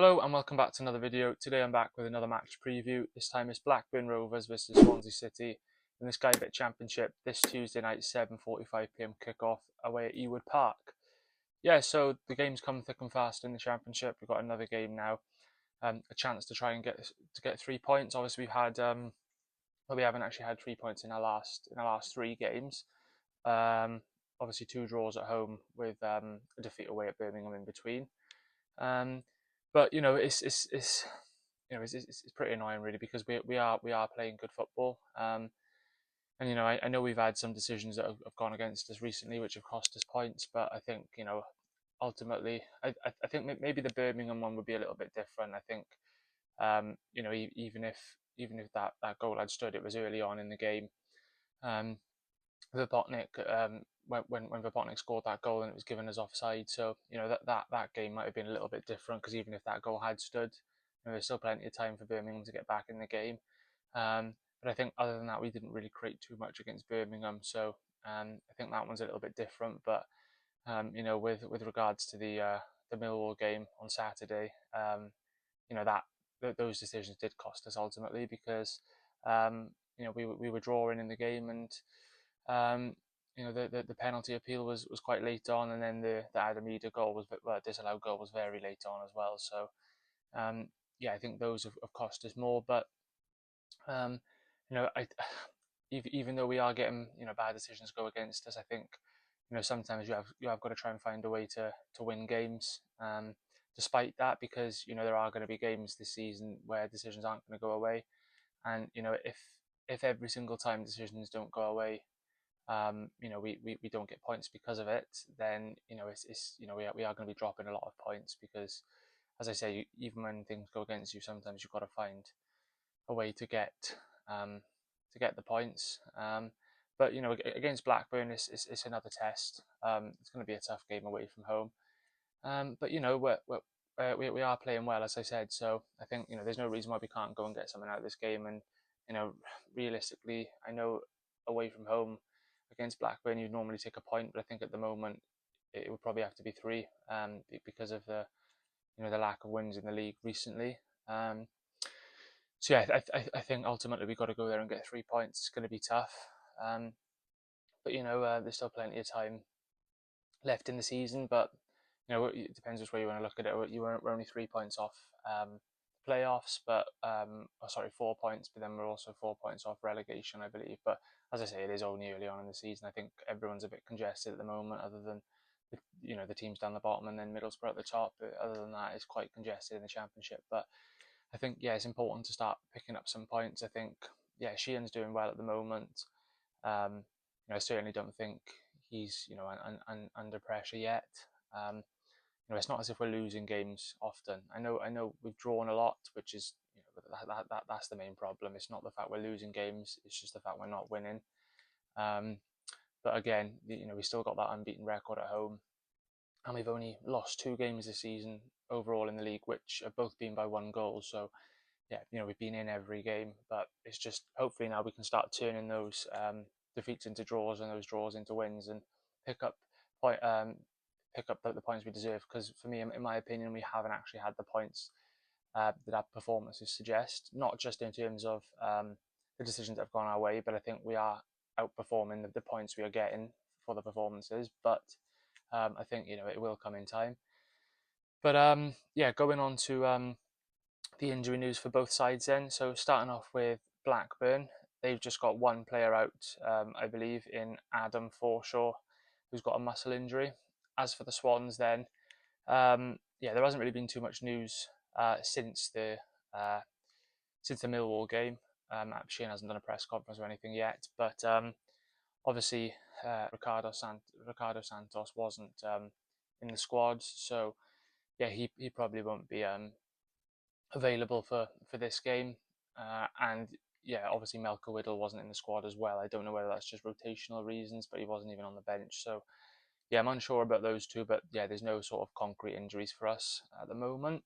Hello and welcome back to another video. Today I'm back with another match preview. This time it's Blackburn Rovers versus Swansea City in the Sky Bet Championship this Tuesday night 7:45 p.m. kickoff away at Ewood Park. Yeah, so the games come thick and fast in the Championship. We've got another game now, a chance to try and get 3 points. Obviously we haven't actually had 3 points in our last three games. Obviously 2 draws at home with a defeat away at Birmingham in between. But it's pretty annoying really because we are playing good football. And I know we've had some decisions that have gone against us recently, which have cost us points. But I think ultimately, I think maybe the Birmingham one would be a little bit different. I think even if that goal had stood, it was early on in the game. Vipotnik, when Vipotnik scored that goal and it was given as offside, so that game might have been a little bit different because even if that goal had stood, there's still plenty of time for Birmingham to get back in the game. But I think other than that, we didn't really create too much against Birmingham, so I think that one's a little bit different. But with regards to the Millwall game on Saturday, those decisions did cost us ultimately because we were drawing in the game and. The penalty appeal was quite late on, and then the Adamida goal disallowed goal was very late on as well. So I think those have cost us more. But even though we are getting bad decisions go against us, I think sometimes you have got to try and find a way to win games. Despite that, because there are going to be games this season where decisions aren't going to go away, and if every single time decisions don't go away, we don't get points because of it, then we are going to be dropping a lot of points because, as I say, even when things go against you, sometimes you've got to find a way to get the points. But against Blackburn, it's another test. It's going to be a tough game away from home. But we are playing well, as I said. So I think there's no reason why we can't go and get something out of this game. And realistically, I know away from home. Against Blackburn, you'd normally take a point, but I think at the moment it would probably have to be 3 because of the lack of wins in the league recently. I think ultimately we've got to go there and get 3 points. It's going to be tough, but there's still plenty of time left in the season. But it depends which way you want to look at it. We're only 3 points off playoffs, but 4 points, but then we're also 4 points off relegation, I believe. But as I say, it is only early on in the season. I think everyone's a bit congested at the moment, other than the teams down the bottom and then Middlesbrough at the top. But other than that, it's quite congested in the Championship. But I think it's important to start picking up some points. I think Sheehan's doing well at the moment. I certainly don't think he's under pressure yet. It's not as if we're losing games often. I know we've drawn a lot, which is that's the main problem. It's not the fact we're losing games; it's just the fact we're not winning. But again, we still got that unbeaten record at home, and we've only lost 2 games this season overall in the league, which have both been by 1 goal. So we've been in every game, but it's just hopefully now we can start turning those defeats into draws and those draws into wins and pick up the points we deserve, because for me, in my opinion, we haven't actually had the points that our performances suggest, not just in terms of the decisions that have gone our way, but I think we are outperforming the points we are getting for the performances. But I think it will come in time. But going on to the injury news for both sides then. So starting off with Blackburn, they've just got 1 player out, I believe, in Adam Forshaw, who's got a muscle injury. As for the Swans, then, there hasn't really been too much news since the Millwall game. Sheehan hasn't done a press conference or anything yet, but obviously Ricardo Santos wasn't in the squad, so he probably won't be available for this game. And obviously Melker Whittle wasn't in the squad as well. I don't know whether that's just rotational reasons, but he wasn't even on the bench, so. I'm unsure about those 2, but there's no sort of concrete injuries for us at the moment.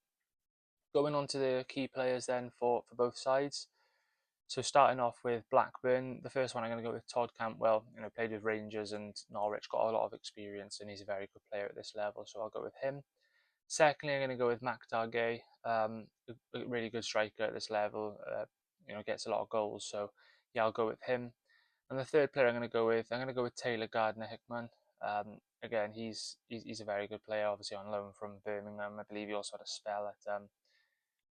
Going on to the key players then for both sides. So starting off with Blackburn, the first one I'm going to go with Todd Cantwell. Played with Rangers and Norwich, got a lot of experience, and he's a very good player at this level, so I'll go with him. Secondly, I'm going to go with McTargay, a really good striker at this level. Gets a lot of goals, so yeah, I'll go with him. And the third player I'm going to go with Taylor Gardner-Hickman. Again, he's a very good player, obviously on loan from Birmingham. I believe he also had a spell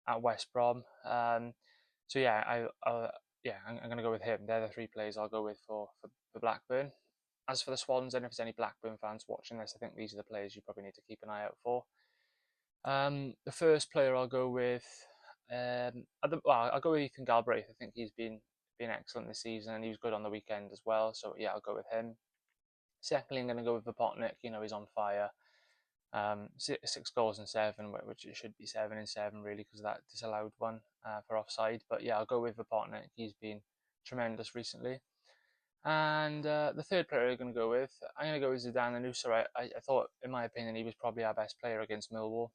at West Brom. So yeah, I'm going to go with him. They're the three players I'll go with for Blackburn. As for the Swans, and if there's any Blackburn fans watching this, I think these are the players you probably need to keep an eye out for. The first player I'll go with, I'll go with Ethan Galbraith. I think he's been excellent this season, and he was good on the weekend as well. So yeah, I'll go with him. Secondly, I'm going to go with Vopotnik. He's on fire. 6 goals and 7, which it should be 7 and 7 really, because of that disallowed one for offside. But yeah, I'll go with Vopotnik. He's been tremendous recently. And the third player I'm going to go with, Zidane Anusa. I thought, in my opinion, he was probably our best player against Millwall.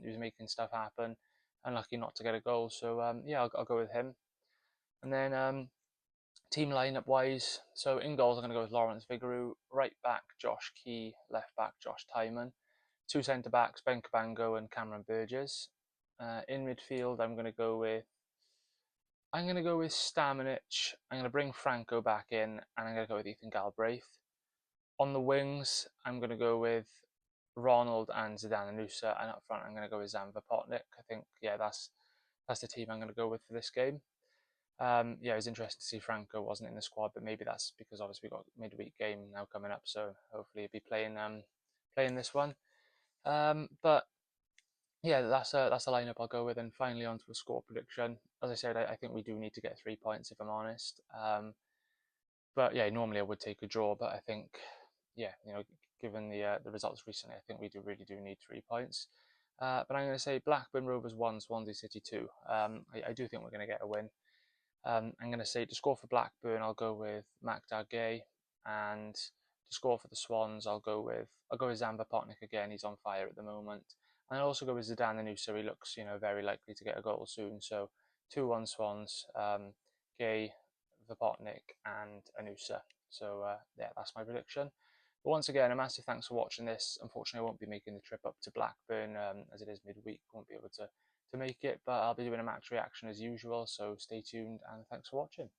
He was making stuff happen. Unlucky not to get a goal. So yeah, I'll go with him. And then team lineup wise, so in goals I'm going to go with Lawrence Vigouroux, right back Josh Key, left back Josh Tyman, 2 centre backs Ben Cabango and Cameron Burgess. In midfield I'm going to go with Stamenic. I'm going to bring Franco back in, and I'm going to go with Ethan Galbraith. On the wings, I'm going to go with Ronald and Zidane Anusa, and up front, I'm going to go with Zan Vopotnik. I think, yeah, that's the team I'm going to go with for this game. Yeah, it was interesting to see Franco wasn't in the squad, but maybe that's because obviously we've got midweek game now coming up, so hopefully he'll be playing this one. But yeah, that's a lineup I'll go with. And finally, onto a score prediction. As I said, I think we do need to get 3 points, if I'm honest. But yeah, normally I would take a draw, but I think, yeah, given the results recently, I think we really do need 3 points. But I'm going to say Blackburn Rovers 1, Swansea City 2. I do think we're going to get a win. I'm going to say to score for Blackburn, I'll go with McTargay, and to score for the Swans, I'll go with Zan Vopotnik again. He's on fire at the moment. And I'll also go with Zidane Anusa. He looks, very likely to get a goal soon. So 2-1 Swans, Gay, Vopotnik, and Anusa. So yeah, that's my prediction. But once again, a massive thanks for watching this. Unfortunately, I won't be making the trip up to Blackburn as it is midweek. Won't be able to make it, but I'll be doing a match reaction as usual. So stay tuned, and thanks for watching.